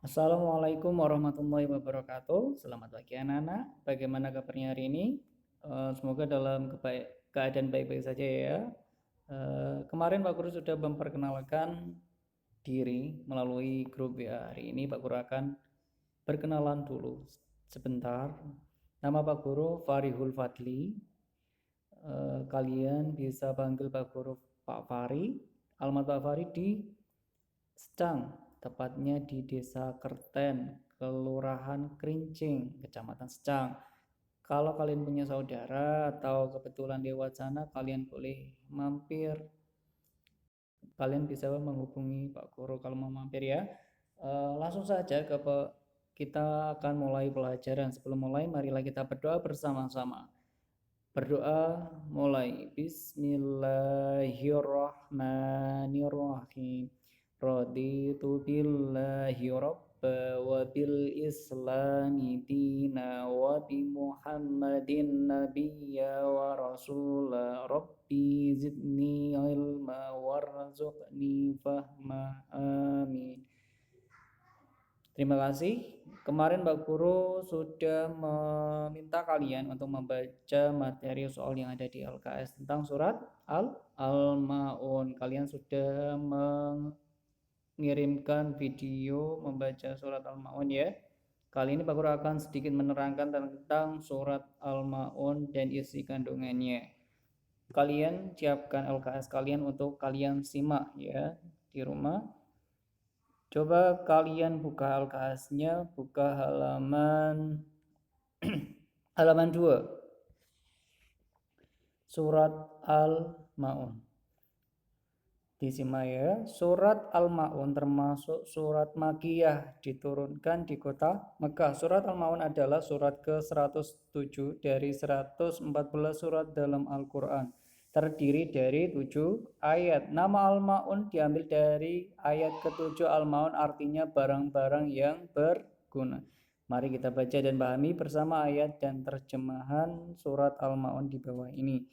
Assalamualaikum warahmatullahi wabarakatuh. Selamat pagi anak-anak. Bagaimana kabarnya hari ini? Semoga dalam keadaan baik-baik saja ya. Kemarin Pak Guru sudah memperkenalkan diri melalui grup ya. Hari ini Pak Guru akan berkenalan dulu sebentar. Nama Pak Guru Farihul Fadli. Kalian bisa panggil Pak Guru Pak Fari. Alamat Pak Fari di Secang, tepatnya di Desa Kerten, Kelurahan Krincing, Kecamatan Secang. Kalau kalian punya saudara atau kebetulan lewat sana, kalian boleh mampir. Kalian bisa menghubungi Pak Guru kalau mau mampir ya. Langsung saja kita akan mulai pelajaran. Sebelum mulai, marilah kita berdoa bersama-sama. Berdoa mulai. Bismillahirrahmanirrahim. Raditu billahi rabba wa bil islami dina wa bi muhammadin nabiyya wa rasula rabbi zidni ilma warzuqni fahma amin. Terima kasih. Kemarin Mbak Guru sudah meminta kalian untuk membaca materi soal yang ada di LKS tentang surat Al-Maun. Kalian sudah mengirimkan video membaca surat Al-Maun ya. Kali ini Pak Guru akan sedikit menerangkan tentang surat Al-Maun dan isi kandungannya. Kalian siapkan LKS kalian untuk kalian simak ya di rumah. Coba kalian buka LKS-nya, buka halaman halaman 2. Surat Al-Maun. Disimak ya. Surat Al-Maun termasuk surat Makkiyah, diturunkan di kota Mekah. Surat Al-Maun adalah surat ke-107 dari 114 surat dalam Al-Qur'an. Terdiri dari 7 ayat. Nama Al-Maun diambil dari ayat ke-7. Al-Maun artinya barang-barang yang berguna. Mari kita baca dan pahami bersama ayat dan terjemahan surat Al-Maun di bawah ini.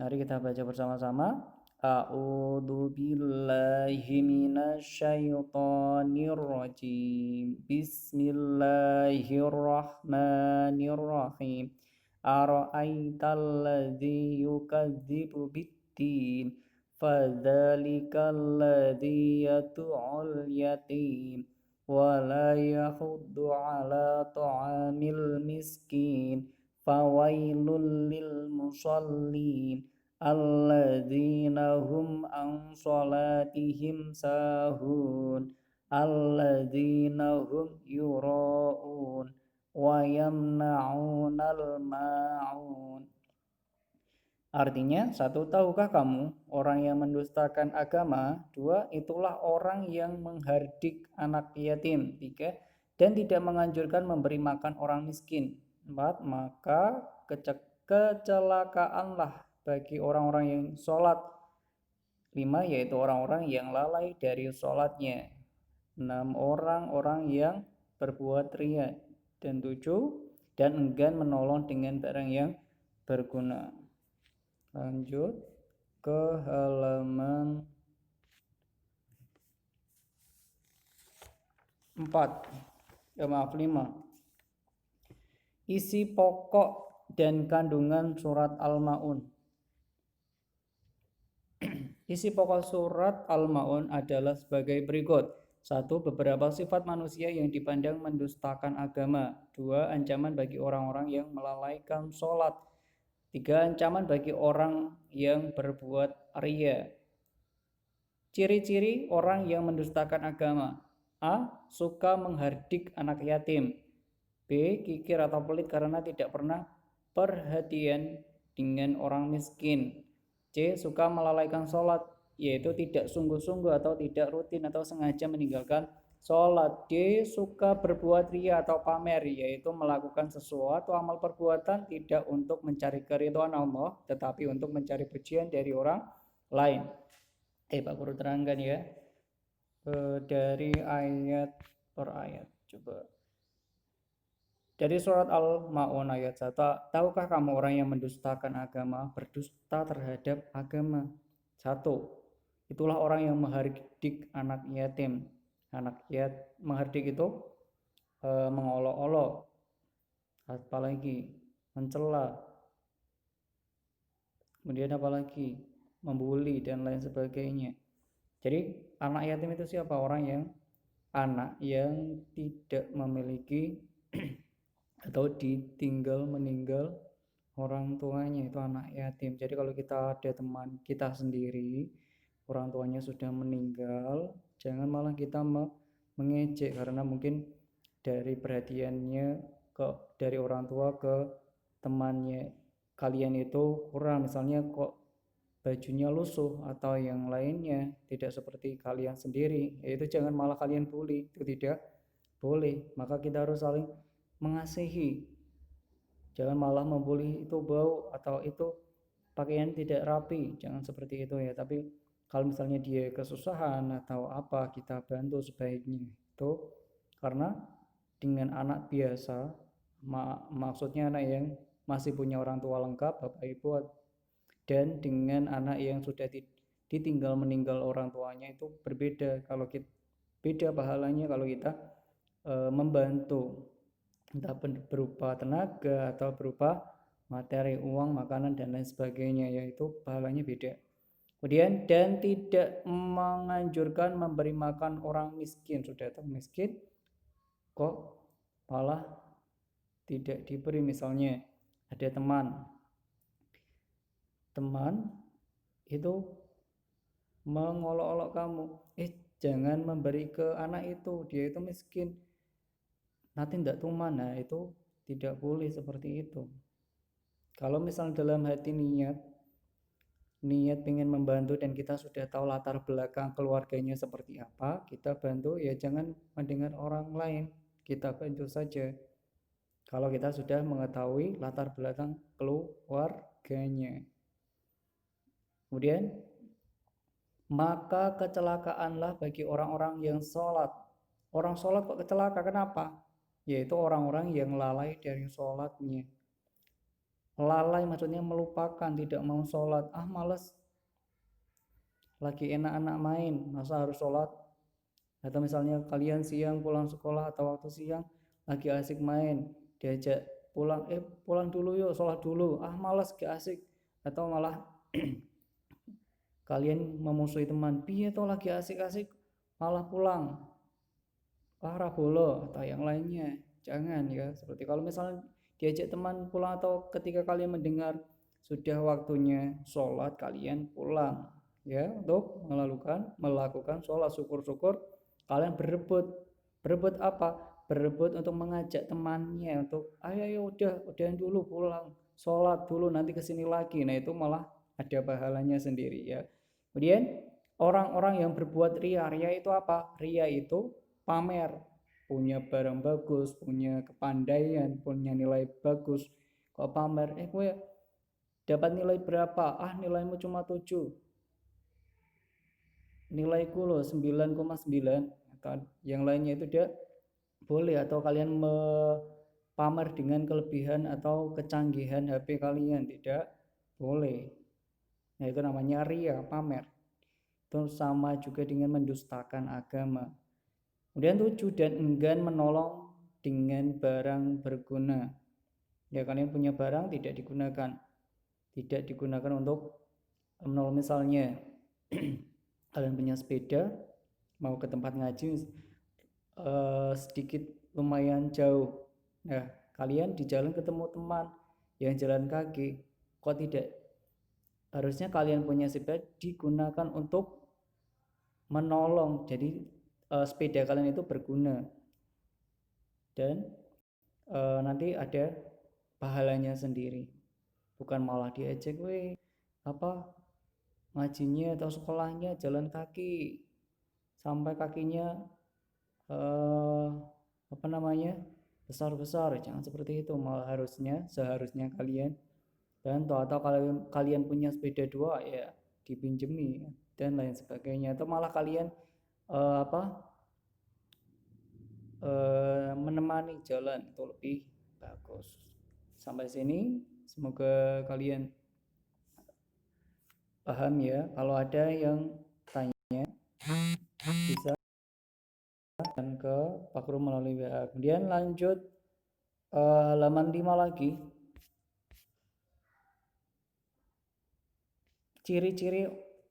Mari kita baca bersama-sama. A'udzu billahi minasyaitonir rajim. Bismillahirrahmanirrahim. Ara'aital ladzi yukadzibu biddin fadzalikal ladzi yad'ul yatim wa la yahuddu ala ta'amil miskin fawailul lil musallin alladzina hum an salatihim sahun alladzina hum yura'un wa yamna'unal ma'un. Artinya, satu, tahukah kamu orang yang mendustakan agama? Dua, itulah orang yang menghardik anak yatim. Tiga, dan tidak menganjurkan memberi makan orang miskin. Empat, maka kecelakaanlah bagi orang-orang yang sholat. Lima, yaitu orang-orang yang lalai dari sholatnya. Enam, orang-orang yang berbuat ria. Dan tujuh, dan enggan menolong dengan barang yang berguna. Lanjut ke halaman 4. 5. Isi pokok dan kandungan surat Al-Maun. Isi pokok surat Al-Maun adalah sebagai berikut. 1. Beberapa sifat manusia yang dipandang mendustakan agama. 2. Ancaman bagi orang-orang yang melalaikan sholat. 3. Ancaman bagi orang yang berbuat ria. Ciri-ciri orang yang mendustakan agama. A. Suka menghardik anak yatim. B. Kikir atau pelit karena tidak pernah perhatian dengan orang miskin. C. Suka melalaikan sholat, yaitu tidak sungguh-sungguh atau tidak rutin atau sengaja meninggalkan sholat. D. Suka berbuat ria atau pamer, yaitu melakukan sesuatu amal perbuatan tidak untuk mencari keridhaan Allah, tetapi untuk mencari pujian dari orang lain. Pak Guru terangkan ya, dari ayat per ayat. Coba. Dari surat Al-Maun ayat 1. Tahukah kamu orang yang mendustakan agama, berdusta terhadap agama? 1. Itulah orang yang menghardik anak yatim. Anak menghardik itu mengolok-olok, apalagi mencela, kemudian apalagi membuli dan lain sebagainya. Jadi anak yatim itu siapa? Anak yang tidak memiliki atau ditinggal meninggal orang tuanya, itu anak yatim. Jadi kalau kita ada teman kita sendiri orang tuanya sudah meninggal, jangan malah kita mengejek karena mungkin dari perhatiannya dari orang tua ke temannya kalian itu kurang, misalnya kok bajunya lusuh atau yang lainnya tidak seperti kalian sendiri, yaitu jangan malah kalian bully, itu tidak boleh. Maka kita harus saling mengasihi, jangan malah membuli itu bau atau itu pakaian tidak rapi, jangan seperti itu ya. Tapi kalau misalnya dia kesusahan atau apa, kita bantu sebaiknya itu, karena dengan anak biasa, maksudnya anak yang masih punya orang tua lengkap, bapak ibu, dan dengan anak yang sudah ditinggal meninggal orang tuanya itu berbeda. Kalau kita beda pahalanya kalau kita membantu, entah berupa tenaga atau berupa materi, uang, makanan dan lain sebagainya, yaitu pahalanya beda. Kemudian dan tidak menganjurkan memberi makan orang miskin. Sudah tahu miskin kok malah tidak diberi. Misalnya ada teman itu mengolok-olok kamu, jangan memberi ke anak itu, dia itu miskin, nanti tidak tuman. Nah itu tidak boleh seperti itu. Kalau misalnya dalam hati niat ingin membantu dan kita sudah tahu latar belakang keluarganya seperti apa, kita bantu, ya jangan mendengar orang lain, kita bantu saja kalau kita sudah mengetahui latar belakang keluarganya. Kemudian maka kecelakaanlah bagi orang-orang yang sholat. Orang sholat kok kecelaka, kenapa? Yaitu orang-orang yang lalai dari sholatnya. Lalai maksudnya melupakan, tidak mau sholat. Males, lagi enak-enak main, masa harus sholat? Atau misalnya kalian siang pulang sekolah atau waktu siang lagi asik main, diajak pulang, pulang dulu yuk, sholat dulu. Males, gak asik. Atau malah kalian memusuhi teman, piye toh lagi asik-asik malah pulang, bolo atau yang lainnya. Jangan ya, seperti kalau misalnya diajak teman pulang atau ketika kalian mendengar sudah waktunya sholat, kalian pulang ya untuk melakukan sholat. Syukur-syukur kalian berebut apa? Berebut untuk mengajak temannya untuk ayo udah dulu pulang, sholat dulu nanti kesini lagi. Nah itu malah ada pahalanya sendiri ya. Kemudian orang-orang yang berbuat ria itu apa? Ria itu pamer, punya barang bagus, punya kepandaian, punya nilai bagus, kok pamer, gue dapat nilai berapa? Nilaimu cuma 7, nilaiku loh 9,9, atau yang lainnya itu dia boleh. Atau kalian pamer dengan kelebihan atau kecanggihan HP kalian, tidak boleh. Nah itu namanya ria, pamer. Itu sama juga dengan mendustakan agama. Kemudian 7, dan enggan menolong dengan barang berguna. Ya kalian punya barang tidak digunakan untuk menolong. Misalnya kalian punya sepeda, mau ke tempat ngaji sedikit lumayan jauh. Nah kalian di jalan ketemu teman yang jalan kaki, kok tidak? Harusnya kalian punya sepeda digunakan untuk menolong, jadi sepeda kalian itu berguna dan nanti ada pahalanya sendiri, bukan malah diejek, ngajinya atau sekolahnya jalan kaki sampai kakinya besar-besar. Jangan seperti itu, malah seharusnya kalian bantu. Atau kalau kalian punya sepeda 2 ya dipinjemi dan lain sebagainya. Atau malah kalian menemani jalan, itu lebih bagus. Sampai sini semoga kalian paham ya. Kalau ada yang tanya bisa dan ke Pak Guru melalui WA. Kemudian lanjut halaman 5 lagi. Ciri-ciri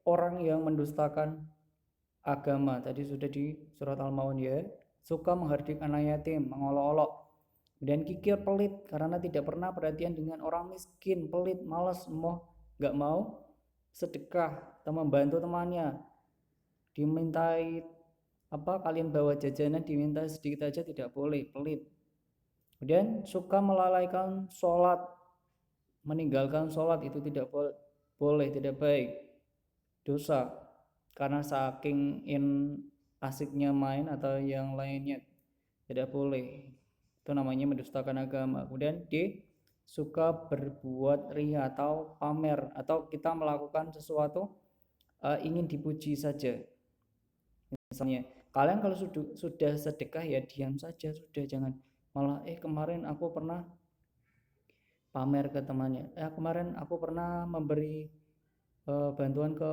orang yang mendustakan agama. Tadi sudah di surat Al-Maun ya. Suka menghardik anak yatim, mengolok-olok. Kemudian kikir, pelit karena tidak pernah perhatian dengan orang miskin, pelit, malas, nggak mau sedekah atau membantu temannya. Dimintai kalian bawa jajanan, diminta sedikit aja tidak boleh, pelit. Kemudian suka melalaikan sholat, meninggalkan sholat itu tidak boleh, tidak baik, dosa, karena saking asiknya main atau yang lainnya, tidak boleh, itu namanya mendustakan agama. Kemudian D, suka berbuat riya atau pamer, atau kita melakukan sesuatu ingin dipuji saja. Misalnya kalian kalau sudah sedekah ya diam saja, sudah, jangan malah kemarin aku pernah pamer ke temannya, kemarin aku pernah memberi bantuan ke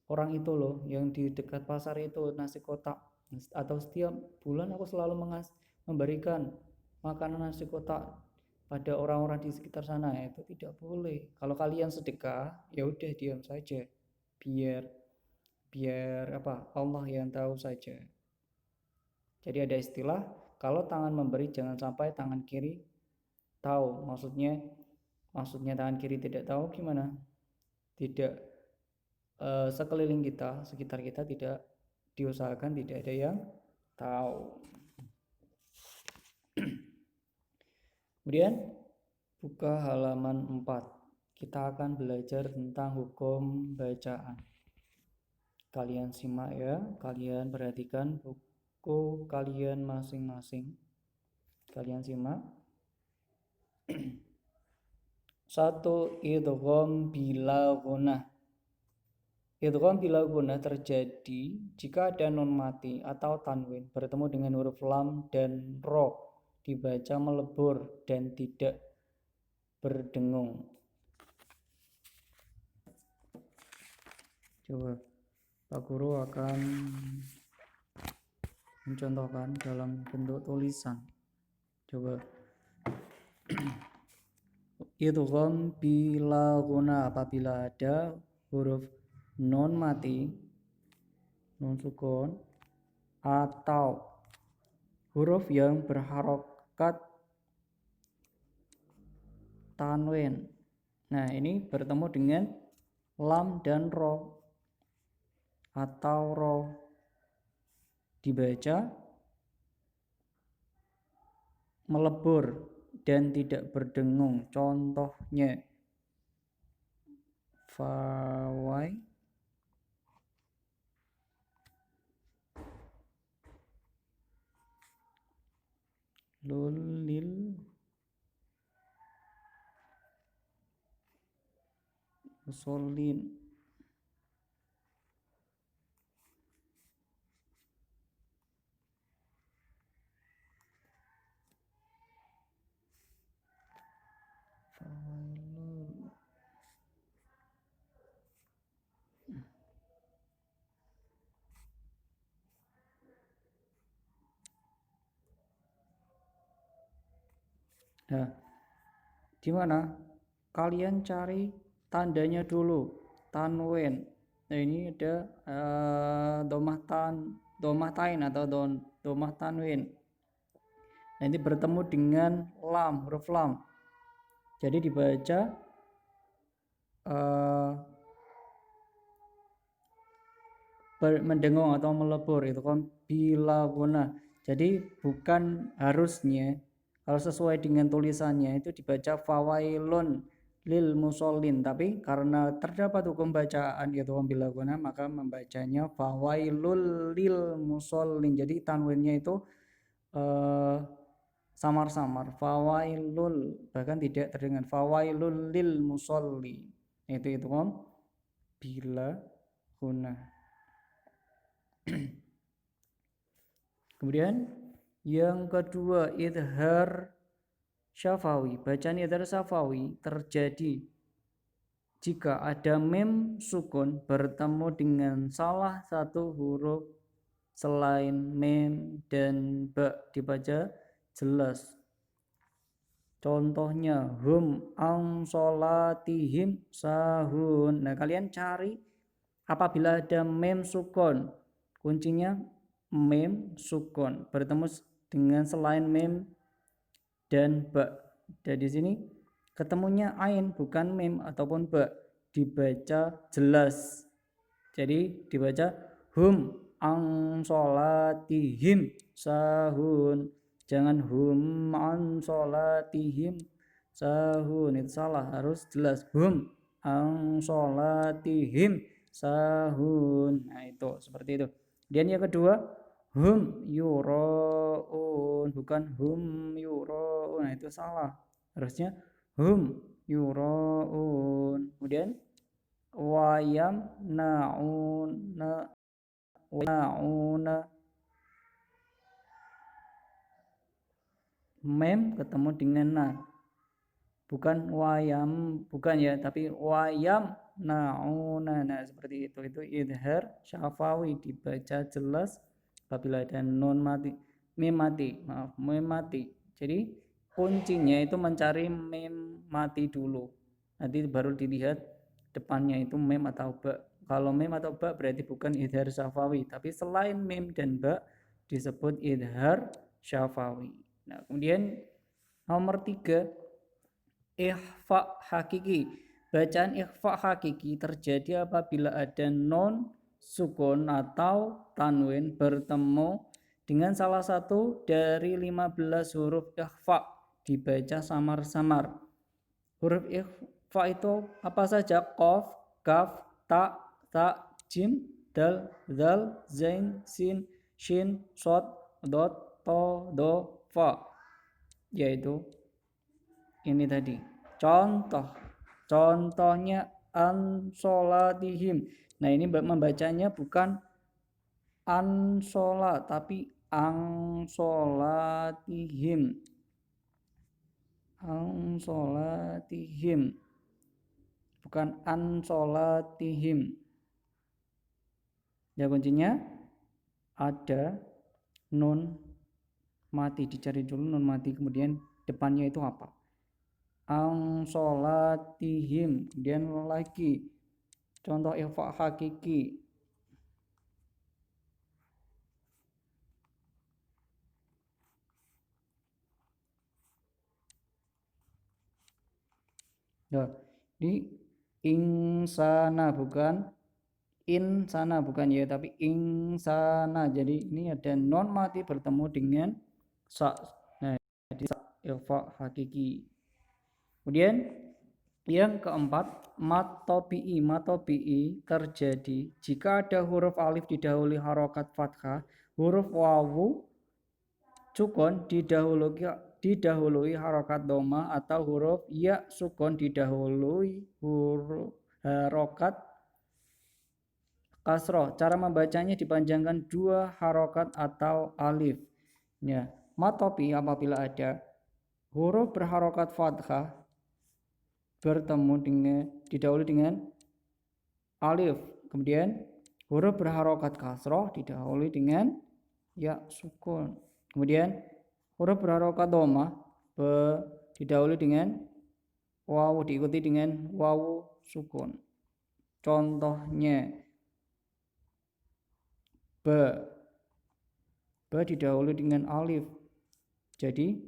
orang itu loh yang di dekat pasar itu, nasi kotak, atau setiap bulan aku selalu memberikan makanan nasi kotak pada orang-orang di sekitar sana. Itu tidak boleh. Kalau kalian sedekah ya udah diam saja, biar Allah yang tahu saja. Jadi ada istilah, kalau tangan memberi jangan sampai tangan kiri tahu. Maksudnya tangan kiri tidak tahu gimana? Tidak sekeliling kita, sekitar kita tidak diusahakan tidak ada yang tahu. Kemudian buka halaman 4. Kita akan belajar tentang hukum bacaan. Kalian simak ya, kalian perhatikan buku kalian masing-masing. Kalian simak. 1. Idgham bila gunnah. Idgham bila gunnah terjadi jika ada nun mati atau tanwin bertemu dengan huruf lam dan ro, dibaca melebur dan tidak berdengung. Coba Pak Guru akan mencontohkan dalam bentuk tulisan. Coba. Idgham bila gunnah, apabila ada huruf nun mati, nun sukun, atau huruf yang berharokat tanwin. Nah, ini bertemu dengan lam dan ro atau ro, dibaca melebur dan tidak berdengung. Contohnya fawai, lulil, musallin. Nah, di mana kalian cari tandanya dulu, tanwin. Nah, ini ada domah tain atau domah tanwin. Nanti bertemu dengan lam, huruf lam. Jadi dibaca mendengung atau melebur, itu kan bila gunnah. Jadi bukan harusnya, kalau sesuai dengan tulisannya itu dibaca fawailun lil musallin, tapi karena terdapat hukum bacaan yaitu bila gunnah, maka membacanya fawailul lil musallin. Jadi tanwinnya itu samar-samar, fawailul, bahkan tidak terdengar, fawailul lil musalli. Itu kan bila gunnah. Kemudian yang kedua, idhar syafawi. Bacaan idhar syafawi terjadi jika ada mim sukun bertemu dengan salah satu huruf selain mem dan ba dibaca jelas. Contohnya hum ang sholatihim sahun. Nah, kalian cari apabila ada mem sukun. Kuncinya mem sukun bertemu dengan selain mem dan ba. Dan di sini ketemunya ain bukan mem ataupun ba, dibaca jelas. Jadi dibaca hum ang sholatihim sahun. Jangan hum an sholatihim sahun, itu salah, harus jelas hum ang sholatihim sahun. Nah, itu seperti itu. Dan yang kedua hum yuraun, bukan hum yuraun. Nah, itu salah, harusnya hum yuraun. Kemudian wayam nauna mem ketemu dengan na, bukan wayam, bukan ya, tapi wayam nauna. Nah, seperti itu idhar syafawi, dibaca jelas apabila ada nun mati, mim mati. Jadi kuncinya itu mencari mim mati dulu, nanti baru dilihat depannya itu mem atau ba. Kalau mem atau ba berarti bukan idhar syafawi, tapi selain mem dan ba disebut idhar syafawi. Nah, kemudian nomor 3, ikhfa hakiki. Bacaan ikhfa hakiki terjadi apabila ada non sukun atau tanwin bertemu dengan salah satu dari 15 huruf ikhfa, dibaca samar-samar. Huruf ikhfa itu apa saja? Qaf, kaf, ta, jim, dal, zal, zain, sin, shin, shod, dot, to, do, fa, yaitu ini tadi. Contohnya an sholatihim. Nah, ini membacanya bukan an sholat tapi ang sholatihim. Ang sholatihim, bukan an sholatihim. Ya, kuncinya ada nun mati, dicari dulu nun mati, kemudian depannya itu apa? Ang sholatihim. Kemudian lagi contoh ikhfa hakiki. Ya, di insana, bukan insana, bukan ya, tapi insana. Jadi ini ada non mati bertemu dengan sa. Nah, jadi ikhfa hakiki. Kemudian yang keempat, matobi'i terjadi jika ada huruf alif didahului harokat fathah, huruf wawu sukun didahului harokat doma, atau huruf ya sukun didahului huruf harokat kasroh. Cara membacanya dipanjangkan 2 harokat atau alif. Ya, matobi apabila ada huruf berharokat fathah bertemu dengan didahului dengan alif, kemudian huruf berharokat kasroh didahului dengan ya sukun, kemudian huruf berharokat doma didahului dengan wawu, diikuti dengan wawu sukun. Contohnya ba didahului dengan alif, jadi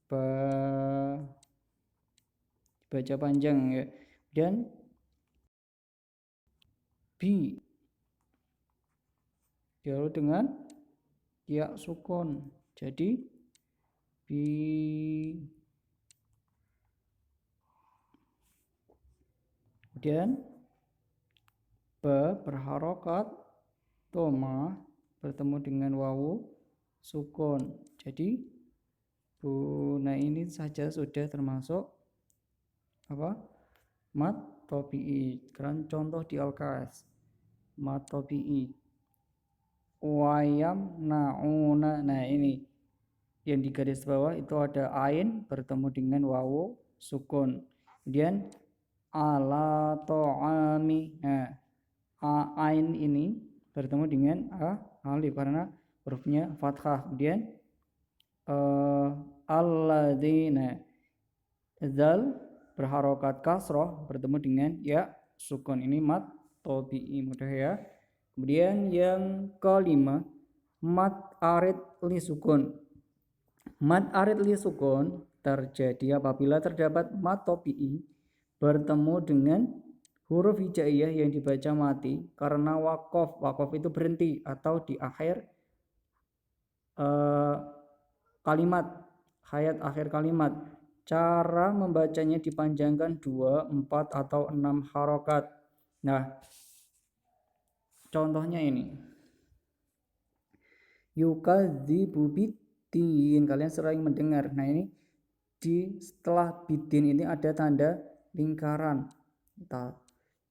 ba, baca panjang ya. Dan bi didahului dengan ya sukun, jadi bi. Kemudian ba berharokat doma bertemu dengan wawu sukun, jadi bu. Nah, ini saja sudah termasuk apa? Mat tobi'i. Sekarang contoh di LKS. Mat tobi'i. Wayam nauna. Nah, ini yang di garis bawah itu ada ain bertemu dengan wawu sukun. Kemudian ala to'ami. Nah, ain ini bertemu dengan alif karena hurufnya fathah. Kemudian alladzina, zal berharokat kasroh bertemu dengan ya sukun, ini mat tabi'i, mudah ya. Kemudian yang kelima, mat arid li sukun. Mat arid li sukun terjadi apabila terdapat mat tabi'i bertemu dengan huruf hijaiyah yang dibaca mati karena wakof. Wakof itu berhenti atau di akhir kalimat, hayat akhir kalimat. Cara membacanya dipanjangkan 2, 4, atau 6 harokat. Nah, contohnya ini. Yukadzibu bidin. Kalian sering mendengar. Nah, ini setelah bidin ini ada tanda lingkaran.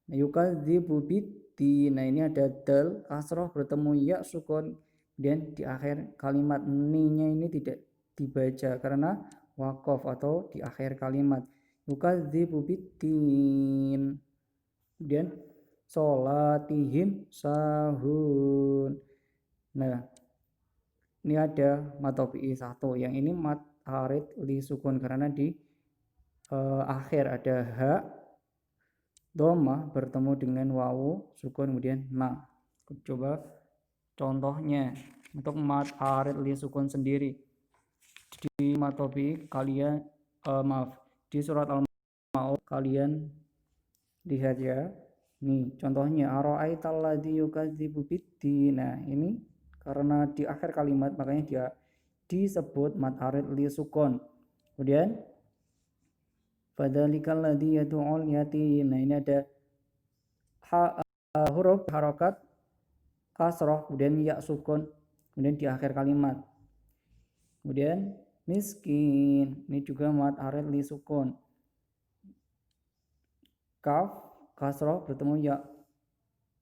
Yukadzibu bidin. Nah, ini ada dal kasroh bertemu ya sukun. Dan di akhir kalimat ni-nya ini tidak dibaca karena wakof atau di akhir kalimat. Yukadzibu bidin. Kemudian sholatihim sahun. Nah, ini ada mat tabi'i 1. Yang ini mat arid li sukun karena di akhir ada ha dhamma bertemu dengan wawu sukun kemudian na. Coba contohnya untuk mat arid li sukun sendiri. Di mat tabi'i kalian di surat Al-Maun kalian lihat ya. Nih contohnya ara'aital ladzi yukadzibu biddin. Nah, ini karena di akhir kalimat makanya dia disebut mat arid li sukun. Kemudian fadzalikal ladzi yad'ul yatim. Nah, ini ada huruf harokat kasroh kemudian ya sukun kemudian di akhir kalimat. Kemudian miskin, ini juga mat arid li sukun. Kaf kasroh bertemu ya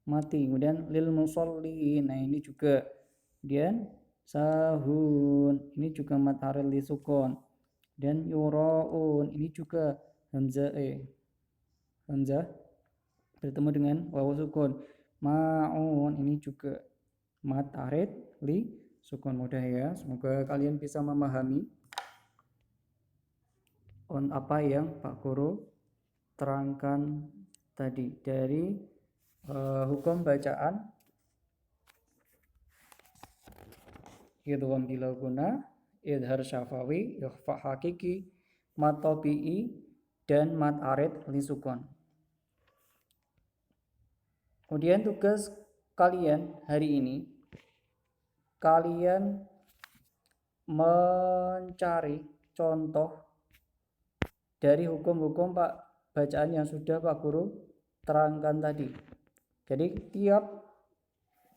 mati. Kemudian lil musallin. Nah, ini juga. Kemudian sahun, ini juga mat arid li sukun. Dan yuraun, ini juga hamzah bertemu dengan wawu sukun. Ma'un, ini juga mat arid li sukun, mudah ya. Semoga kalian bisa memahami apa yang Pak Guru terangkan tadi dari hukum bacaan idgham bila guna, idhar syafawi, ikhfa hakiki, mat tabi'i, dan mat arid li sukun. Kemudian tugas kalian hari ini, kalian mencari contoh dari hukum-hukum bacaan yang sudah Pak Guru terangkan tadi. Jadi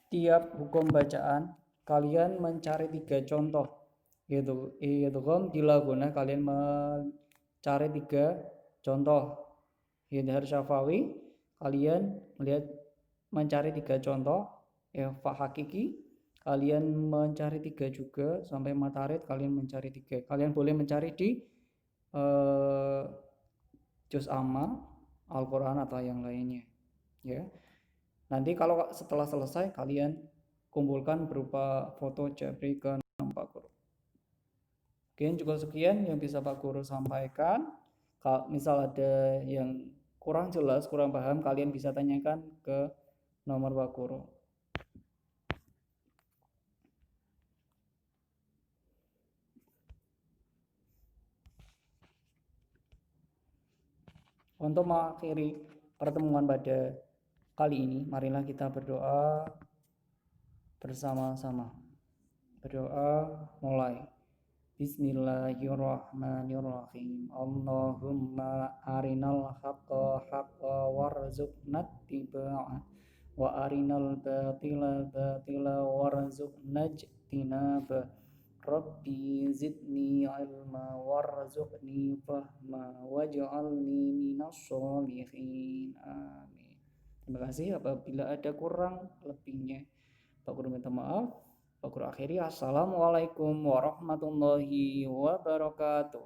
tiap hukum bacaan kalian mencari 3 contoh, yaitu idgham bila guna kalian mencari 3 contoh, idhar syafawi kalian mencari 3 contoh, ikhfa hakiki kalian mencari 3 juga, sampai mat arid kalian mencari 3. Kalian boleh mencari di juz amma, Al-Quran atau yang lainnya ya. Nanti kalau setelah selesai kalian kumpulkan berupa foto Jabri ke Pak Guru. Mungkin juga sekian yang bisa Pak Guru sampaikan. Kalau misal ada yang kurang jelas, kurang paham, kalian bisa tanyakan ke nomor Pak Guru. Untuk mengakhiri pertemuan pada kali ini, marilah kita berdoa bersama-sama. Berdoa mulai. Bismillahirrahmanirrahim. Allahumma arinal haqqa haqqa warzuqna ittiba'ah wa arinal batila batila warzuqna ijtinabah. Rabbi zidni ilma warzuqni fahma waj'alni minas sholihin. Amin. Terima kasih. Apabila ada kurang lebihnya, Pak Guru minta maaf. Pak Guru akhiri. Assalamualaikum warahmatullahi wabarakatuh.